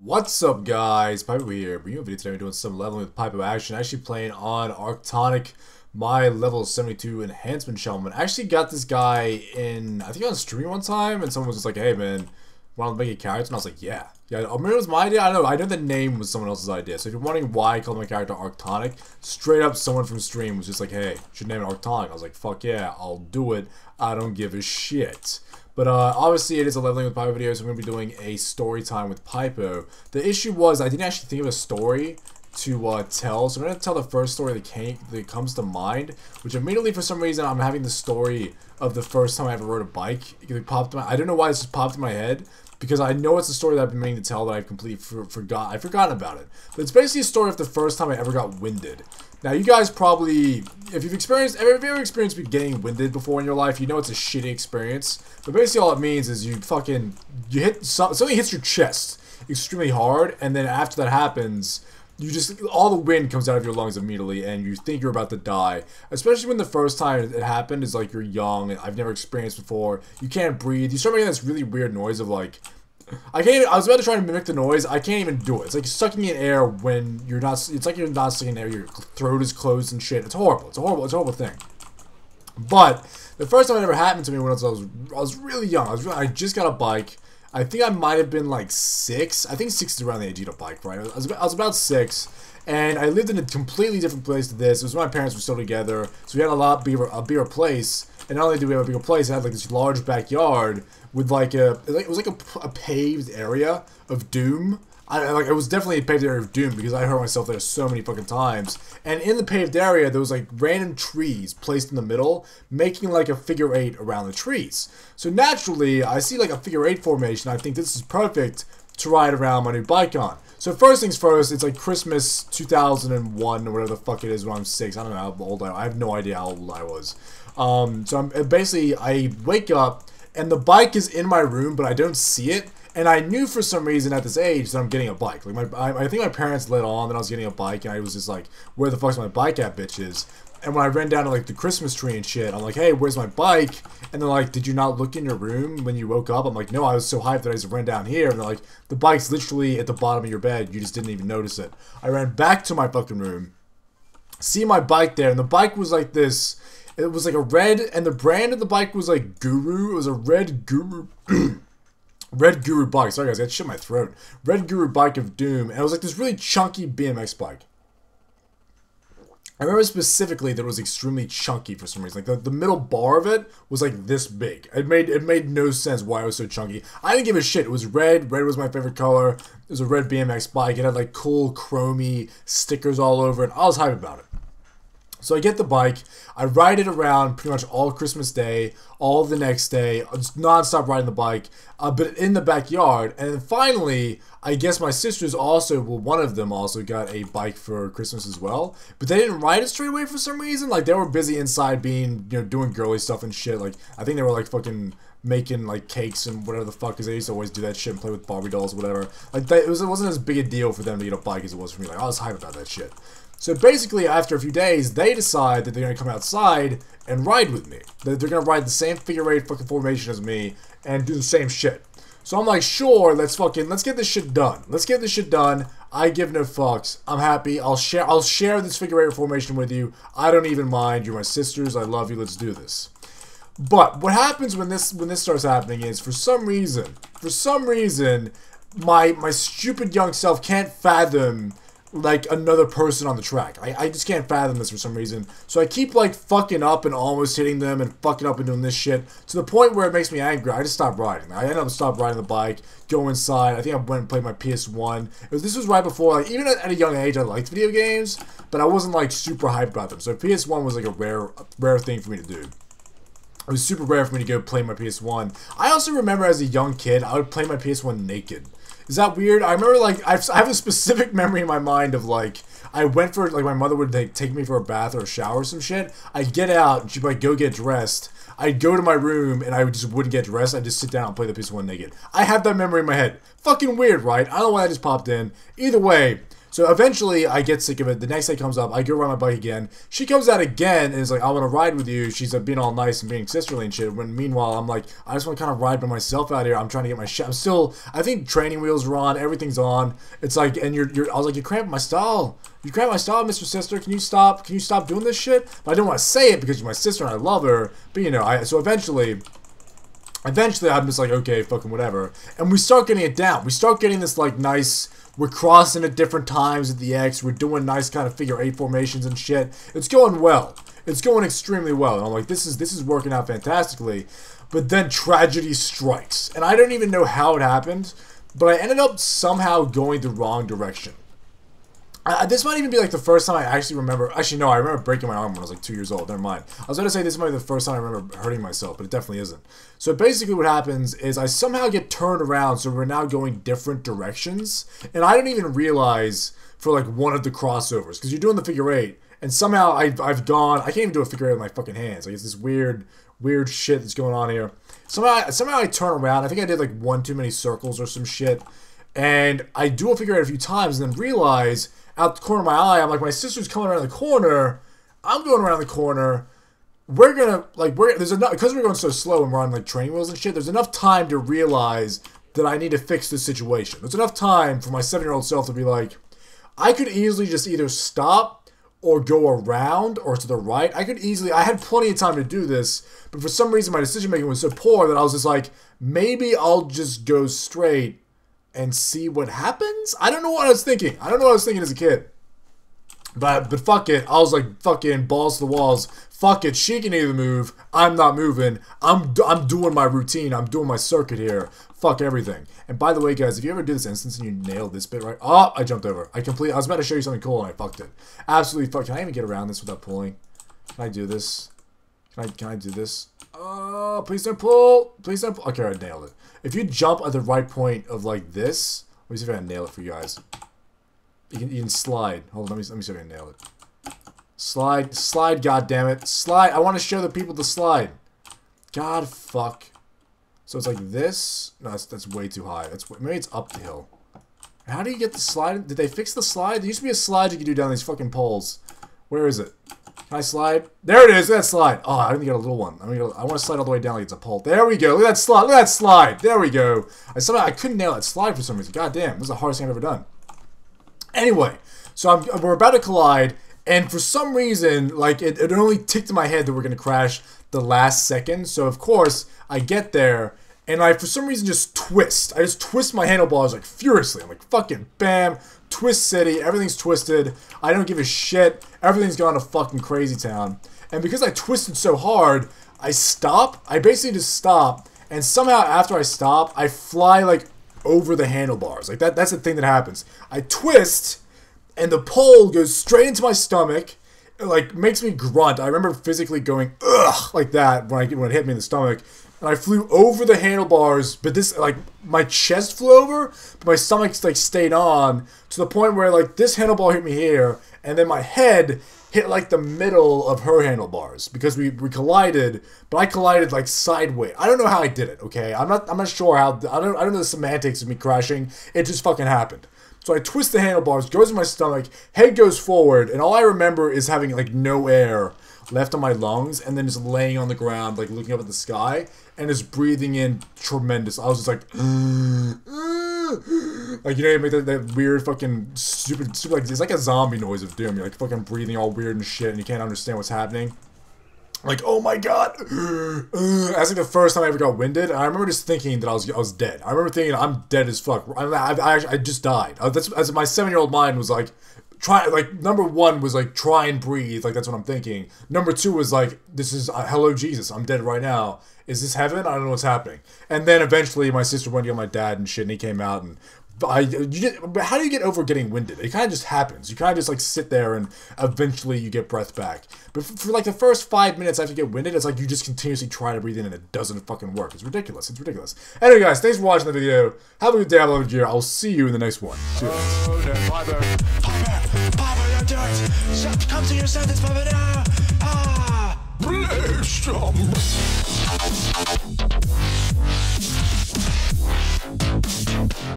What's up, guys? Pypo here. Bringing you a video today. We're doing some leveling with Pypo action. Actually playing on Arctonic, my level 72 enhancement shaman. I actually got this guy in, I think on stream one time, and someone was just like, "Hey man, want to make a character?" And I was like, "Yeah." I remember it was my idea. I know the name was someone else's idea. So if you're wondering why I called my character Arctonic, straight up someone from stream was just like, "Hey, you should name it Arctonic." I was like, "Fuck yeah, I'll do it. I don't give a shit." But obviously it is a leveling with Pypo video, so I'm going to be doing a story time with Pypo. The issue was I didn't actually think of a story to tell, so I'm going to tell the first story that comes to mind, which immediately for some reason I'm having the story of the first time I ever rode a bike. It popped in I don't know why this just popped in my head, because I know it's a story that I've been meaning to tell that I've completely forgotten. I've forgotten about it. But it's basically a story of the first time I ever got winded. Now, you guys probably, if you've ever experienced getting winded before in your life, you know it's a shitty experience. But basically all it means is something hits your chest extremely hard, and then after that happens, all the wind comes out of your lungs immediately, and you think you're about to die. Especially when the first time it happened is like you're young, and I've never experienced before. You can't breathe. You start making this really weird noise of like, I was about to try to mimic the noise. I can't even do it. It's like sucking in air when you're not. It's like you're not sucking in air. Your throat is closed and shit. It's horrible. It's a horrible thing. But the first time it ever happened to me when I was really young. I just got a bike. I think I might have been like 6. I think 6 is around the age of a bike, right? I was about 6, and I lived in a completely different place to this. It was when my parents were still together, so we had a bigger place. And not only did we have a bigger place, it had like this large backyard with like it was like a paved area of doom. It was definitely a paved area of doom because I hurt myself there so many fucking times. And in the paved area, there was like random trees placed in the middle, making like a figure 8 around the trees. So naturally, I see like a figure 8 formation. I think this is perfect to ride around my new bike on. So first things first, it's like Christmas 2001 or whatever the fuck it is when I'm 6. I don't know how old I have no idea how old I was. So I wake up and the bike is in my room, but I don't see it. And I knew for some reason at this age that I'm getting a bike. Like I think my parents let on that I was getting a bike, and I was just like, "Where the fuck's my bike at, bitches?" And when I ran down to like the Christmas tree and shit, I'm like, "Hey, where's my bike?" And they're like, "Did you not look in your room when you woke up?" I'm like, "No, I was so hyped that I just ran down here." And they're like, "The bike's literally at the bottom of your bed. You just didn't even notice it." I ran back to my fucking room, see my bike there, and the bike was like this. It was like a red, and the brand of the bike was like Guru. It was a red Guru. Red Guru bike. Sorry guys, I got shit in my throat. Red Guru bike of doom, and it was like this really chunky BMX bike. I remember specifically that it was extremely chunky for some reason. Like the middle bar of it was like this big. It made no sense why it was so chunky. I didn't give a shit. It was red. Red was my favorite color. It was a red BMX bike. It had like cool chromy stickers all over it. I was hyped about it. So I get the bike, I ride it around pretty much all Christmas Day, all the next day, just non-stop riding the bike, but in the backyard. And then finally, I guess my sisters also, well, one of them also got a bike for Christmas as well. But they didn't ride it straight away for some reason. Like, they were busy inside doing girly stuff and shit. Like, I think they were like fucking making like cakes and whatever the fuck, because they used to always do that shit and play with Barbie dolls or whatever. Like, it wasn't as big a deal for them to get a bike as it was for me. Like, I was hyped about that shit. So basically, after a few days, they decide that they're going to come outside and ride with me. They're going to ride the same figure 8 fucking formation as me and do the same shit. So I'm like, sure, let's get this shit done. Let's get this shit done. I give no fucks. I'm happy. I'll share this figure 8 formation with you. I don't even mind. You're my sisters. I love you. Let's do this. But what happens when this starts happening is, for some reason, my stupid young self can't fathom like another person on the track. I just can't fathom this for some reason. So I keep like fucking up and almost hitting them and fucking up and doing this shit to the point where it makes me angry. I just stop riding. I end up stop riding the bike, go inside. I think I went and played my PS1. This was right before, like, even at a young age, I liked video games, but I wasn't like super hyped about them. So PS1 was like a rare thing for me to do. It was super rare for me to go play my PS1. I also remember as a young kid, I would play my PS1 naked. Is that weird? I remember, like, I have a specific memory in my mind of, like, I went for, like, my mother would, like, take me for a bath or a shower or some shit. I'd get out, and she'd be like, go get dressed. I'd go to my room, and I just wouldn't get dressed. I'd just sit down and play the PS1 naked. I have that memory in my head. Fucking weird, right? I don't know why that just popped in. Either way, So eventually, I get sick of it. The next day comes up, I go ride my bike again. She comes out again and is like, I want to ride with you. She's like being all nice and being sisterly and shit. When meanwhile, I'm like, I just want to kind of ride by myself out here. I'm trying to get my shit. I'm still, I think training wheels are on. Everything's on. It's like, and I was like, you're cramping my style. You cramp my style, Mr. Sister. Can you stop doing this shit? But I don't want to say it because she's my sister and I love her. But you know, so eventually I'm just like, okay, fucking whatever. And we start getting it down. We start getting this like nice, we're crossing at different times at the X. We're doing nice kind of figure 8 formations and shit. It's going well. It's going extremely well. And I'm like, this is working out fantastically. But then tragedy strikes. And I don't even know how it happened, but I ended up somehow going the wrong direction. This might even be like the first time I actually remember. Actually, no, I remember breaking my arm when I was like 2 years old. Never mind. I was going to say this might be the first time I remember hurting myself, but it definitely isn't. So basically what happens is I somehow get turned around, so we're now going different directions. And I don't even realize for like one of the crossovers, because you're doing the figure 8, and somehow I've gone, I can't even do a figure 8 with my fucking hands. Like it's this weird shit that's going on here. Somehow I turn around. I think I did like one too many circles or some shit. And I do a figure 8 a few times and then realize out the corner of my eye, I'm like, my sister's coming around the corner. I'm going around the corner. We're gonna, like, there's enough, because we're going so slow and we're on, like, training wheels and shit, there's enough time to realize that I need to fix this situation. There's enough time for my 7-year-old self to be like, I could easily just either stop or go around or to the right. I had plenty of time to do this, but for some reason my decision making was so poor that I was just like, maybe I'll just go straight and see what happens? I don't know what I was thinking. I don't know what I was thinking as a kid. But fuck it. I was like fucking balls to the walls. Fuck it. She can either move. I'm not moving. I'm doing my routine. I'm doing my circuit here. Fuck everything. And by the way, guys, if you ever do this instance and you nailed this bit right... Oh, I jumped over. I was about to show you something cool and I fucked it. Absolutely fuck. Can I even get around this without pulling? Can I do this? Can I do this? Oh, please don't pull. Please don't pull. Okay, I nailed it. If you jump at the right point of like this, let me see if I can nail it for you guys. You can slide. Hold on, let me see if I can nail it. Slide, goddammit. Slide. I want to show the people the slide. God fuck. So it's like this. No, that's way too high. Maybe it's up the hill. How do you get the slide? Did they fix the slide? There used to be a slide you could do down these fucking poles. Where is it? Can I slide? There it is. Look at that slide. Oh, I didn't get a little one. I want to slide all the way down like it's a pole. There we go. Look at that slide. Look at that slide. There we go. I couldn't nail that slide for some reason. God damn. This is the hardest thing I've ever done. Anyway, so we're about to collide, and for some reason, like it only ticked in my head that we're gonna crash the last second. So of course I get there, and I for some reason just twist. I just twist my handlebars like furiously. I'm like fucking bam. Twist City, everything's twisted. I don't give a shit. Everything's gone to fucking crazy town. And because I twisted so hard, I stop. I basically just stop. And somehow after I stop, I fly like over the handlebars. Like that's the thing that happens. I twist and the pole goes straight into my stomach. It like makes me grunt. I remember physically going ugh like that when it hit me in the stomach. And I flew over the handlebars, but this, like, my chest flew over, but my stomach, like, stayed on, to the point where, like, this handlebar hit me here, and then my head hit, like, the middle of her handlebars, because we collided, but I collided, like, sideways. I don't know how I did it, okay? I'm not sure how, I don't know the semantics of me crashing. It just fucking happened. So I twist the handlebars, goes in my stomach, head goes forward, and all I remember is having, like, no air left on my lungs, and then just laying on the ground, like, looking up at the sky, and just breathing in tremendous. I was just like, like, you know, you make that weird fucking stupid, like, it's like a zombie noise of doom. You're like fucking breathing all weird and shit, and you can't understand what's happening. Like, oh my god. That's like the first time I ever got winded, and I remember just thinking that I was dead. I remember thinking, I'm dead as fuck. I just died. That's my 7-year-old mind was like, number one was like, try and breathe, like that's what I'm thinking. Number two was like, this is, hello Jesus, I'm dead right now. Is this heaven? I don't know what's happening. And then eventually my sister went to get my dad and shit, and he came out, and how do you get over getting winded? It kind of just happens. You kind of just like sit there and eventually you get breath back. But for like the first 5 minutes after you get winded, it's like you just continuously try to breathe in and it doesn't fucking work. It's ridiculous. It's ridiculous. Anyway, guys, thanks for watching the video. Have a good day. I love you. I'll see you in the next one. See you guys. Pypo, don't do it! Come to your senses, Pypo, now! Ah! Bless them!